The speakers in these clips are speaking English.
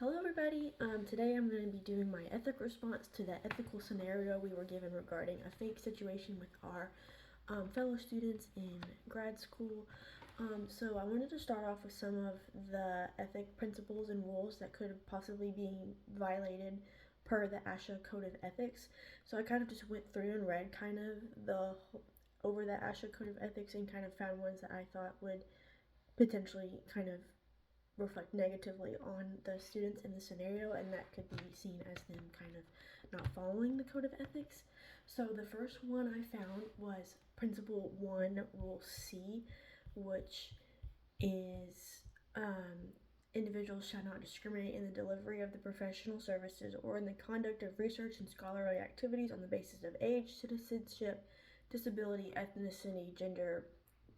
Hello everybody, today I'm going to be doing my ethic response to the ethical scenario we were given regarding a fake situation with our fellow students in grad school. So I wanted to start off with some of the ethic principles and rules that could possibly be violated per the ASHA Code of Ethics. So I kind of just went through and read kind of over the ASHA Code of Ethics and kind of found ones that I thought would potentially kind of reflect negatively on the students in the scenario, and that could be seen as them kind of not following the code of ethics. So the first one I found was Principle 1, Rule C, which is individuals shall not discriminate in the delivery of the professional services or in the conduct of research and scholarly activities on the basis of age, citizenship, disability, ethnicity, gender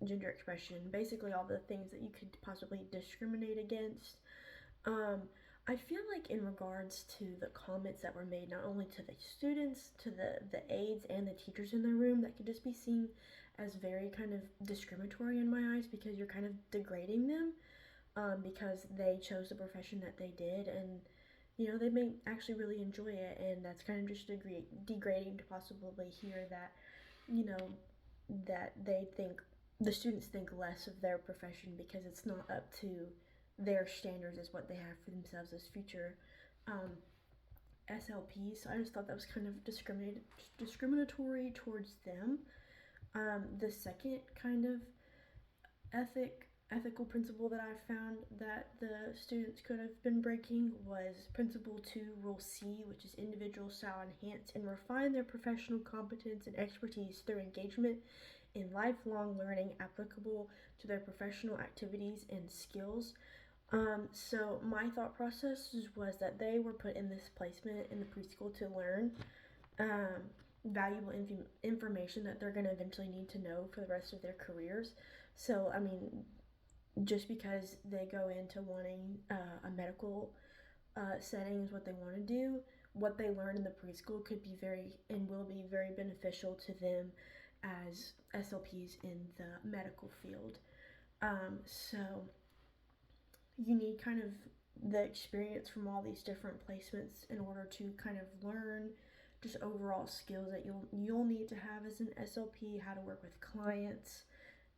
expression, basically all the things that you could possibly discriminate against. Um, I feel like in regards to the comments that were made, not only to the students, to the aides and the teachers in the room, that could just be seen as very kind of discriminatory in my eyes, because you're kind of degrading them because they chose the profession that they did, and they may actually really enjoy it, and that's kind of just degrading to possibly hear that you know that they think the students think less of their profession because it's not up to their standards as what they have for themselves as future um, SLPs. So I just thought that was kind of discriminatory towards them. The second kind of ethical principle that I found that the students could have been breaking was Principle 2, Rule C, which is individuals shall enhance and refine their professional competence and expertise through engagement in lifelong learning applicable to their professional activities and skills. So my thought process was that they were put in this placement in the preschool to learn um, valuable information that they're going to eventually need to know for the rest of their careers. So, I mean, just because they go into wanting a medical setting is what they want to do, what they learn in the preschool could be very and will be very beneficial to them as SLPs in the medical field. So you need kind of the experience from all these different placements in order to kind of learn just overall skills that you'll need to have as an SLP, how to work with clients,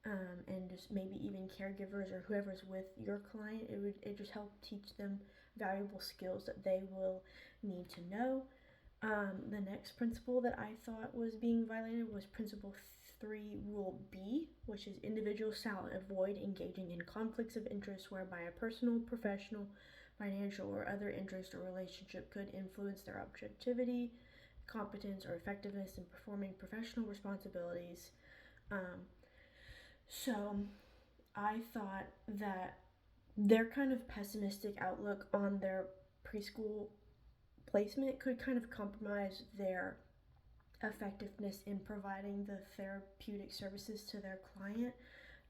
and just maybe even caregivers or whoever's with your client. It just help teach them valuable skills that they will need to know. The next principle that I thought was being violated was Principle 3, Rule B, which is individuals shall avoid engaging in conflicts of interest whereby a personal, professional, financial, or other interest or relationship could influence their objectivity, competence, or effectiveness in performing professional responsibilities. Um, so I thought that their kind of pessimistic outlook on their preschool placement could kind of compromise their effectiveness in providing the therapeutic services to their client.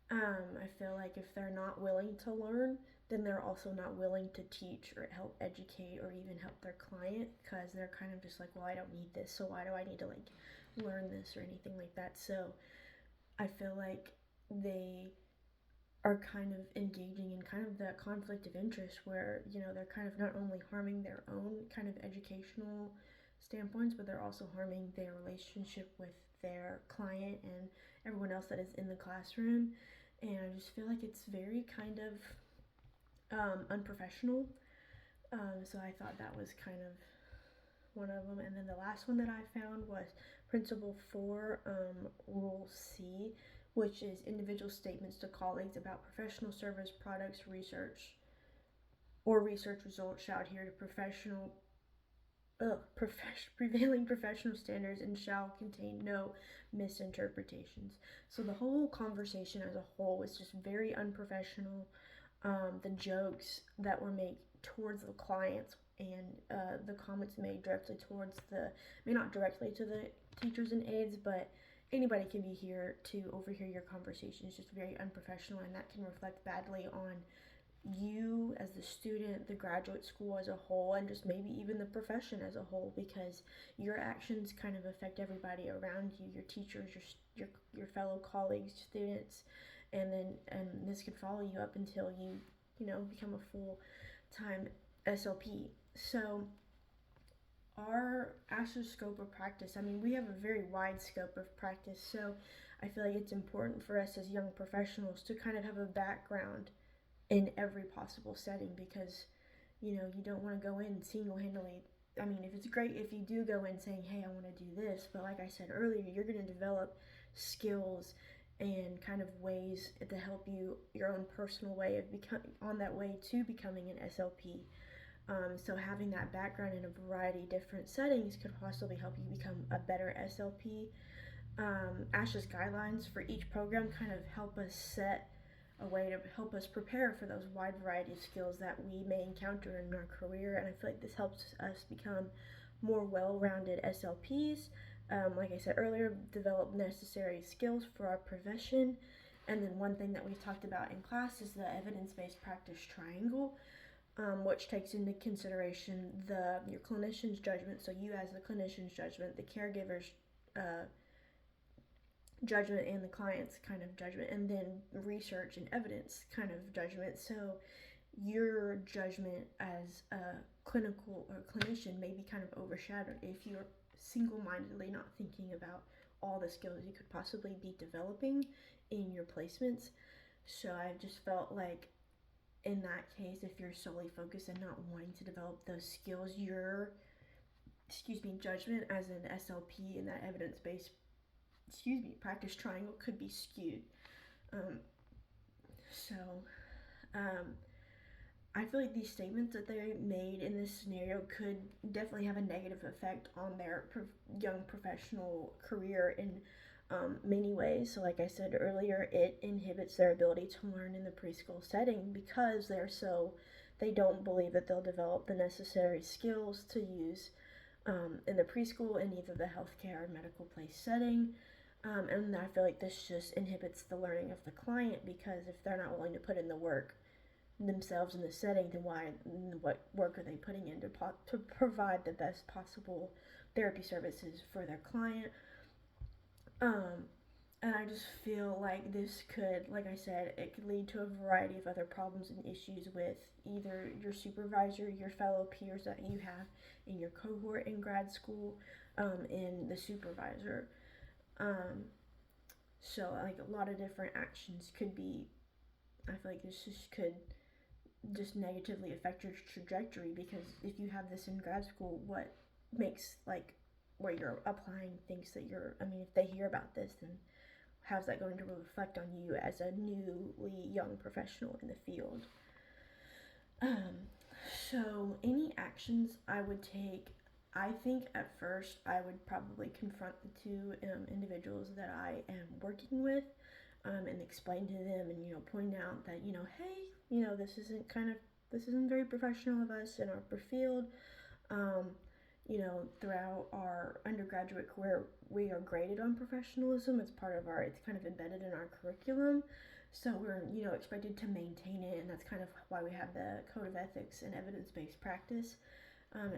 I feel like if they're not willing to learn, then they're also not willing to teach or help educate or even help their client, because they're kind of just like, well, I don't need this, so why do I need to like learn this or anything like that. So I feel like they are kind of engaging in kind of that conflict of interest where they're kind of not only harming their own kind of educational standpoints, but they're also harming their relationship with their client and everyone else that is in the classroom. And I just feel like it's very kind of unprofessional. So I thought that was kind of one of them. And then the last one that I found was Principle 4, Rule C, which is individual statements to colleagues about professional service, products, research, or research results shall adhere to prevailing professional standards and shall contain no misinterpretations. So the whole conversation as a whole was just very unprofessional. The jokes that were made towards the clients and the comments made directly towards not directly to the teachers and aides, but anybody can be here to overhear your conversation. It's just very unprofessional, and that can reflect badly on you as the student, the graduate school as a whole, and just maybe even the profession as a whole, because your actions kind of affect everybody around you, your teachers, your fellow colleagues, students, and this could follow you up until you become a full-time SLP. So our ASH's scope of practice, I mean, we have a very wide scope of practice, so I feel like it's important for us as young professionals to kind of have a background in every possible setting, because you don't want to go in single-handedly. I mean, if it's great if you do go in saying, hey, I want to do this, but like I said earlier, you're going to develop skills and kind of ways to help you, your own personal way of becoming on that way to becoming an SLP. So having that background in a variety of different settings could possibly help you become a better SLP. ASHA's guidelines for each program kind of help us set a way to help us prepare for those wide variety of skills that we may encounter in our career, and I feel like this helps us become more well-rounded SLPs. Like I said earlier, develop necessary skills for our profession. And then one thing that we've talked about in class is the evidence-based practice triangle, which takes into consideration your clinician's judgment, so you as the clinician's judgment, the caregiver's judgment, and the client's kind of judgment, and then research and evidence kind of judgment. So your judgment as a clinical or clinician may be kind of overshadowed if you're single-mindedly not thinking about all the skills you could possibly be developing in your placements. So I've just felt like in that case, if you're solely focused and not wanting to develop those skills, your judgment as an SLP in that evidence-based practice triangle could be skewed. So I feel like these statements that they made in this scenario could definitely have a negative effect on their young professional career in many ways. So like I said earlier, it inhibits their ability to learn in the preschool setting because they don't believe that they'll develop the necessary skills to use in the preschool in either the healthcare or medical place setting. And I feel like this just inhibits the learning of the client, because if they're not willing to put in the work themselves in the setting, then what work are they putting in to provide the best possible therapy services for their client? And I just feel like this could, like I said, it could lead to a variety of other problems and issues with either your supervisor, your fellow peers that you have in your cohort in grad school, and the supervisor. So like a lot of different actions could be, I feel like this just could just negatively affect your trajectory, because if you have this in grad school, what makes like where you're applying things that if they hear about this, then how's that going to reflect on you as a newly young professional in the field? So any actions I would take, I think at first I would probably confront the two individuals that I am working with, and explain to them and point out that hey, this isn't very professional of us in our field. Throughout our undergraduate career, we are graded on professionalism. It's kind of embedded in our curriculum. So we're, expected to maintain it, and that's kind of why we have the code of ethics and evidence-based practice.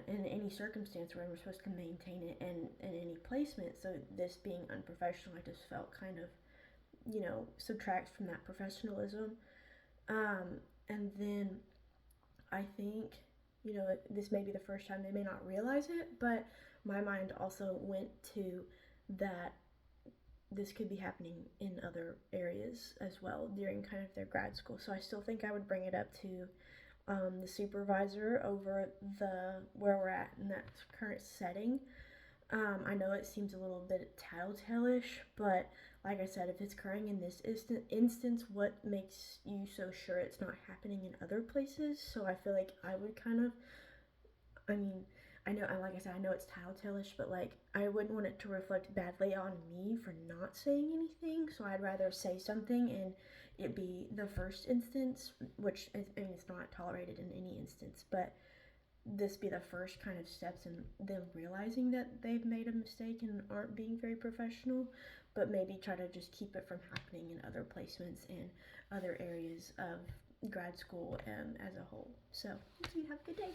In any circumstance where we're supposed to maintain it in any placement. So this being unprofessional, I just felt kind of, subtracts from that professionalism. And then I think, this may be the first time they may not realize it, but my mind also went to that this could be happening in other areas as well during kind of their grad school. So I still think I would bring it up to the supervisor over where we're at in that current setting. I know it seems a little bit tattletale-ish, but like I said, if it's occurring in this instance, what makes you so sure it's not happening in other places? So I feel like I would kind of, like I said, I know it's tattletale-ish, but like I wouldn't want it to reflect badly on me for not saying anything. So I'd rather say something and it be the first instance, which it's not tolerated in any instance, but this be the first kind of steps in them realizing that they've made a mistake and aren't being very professional, but maybe try to just keep it from happening in other placements and other areas of grad school as a whole. So, you have a good day.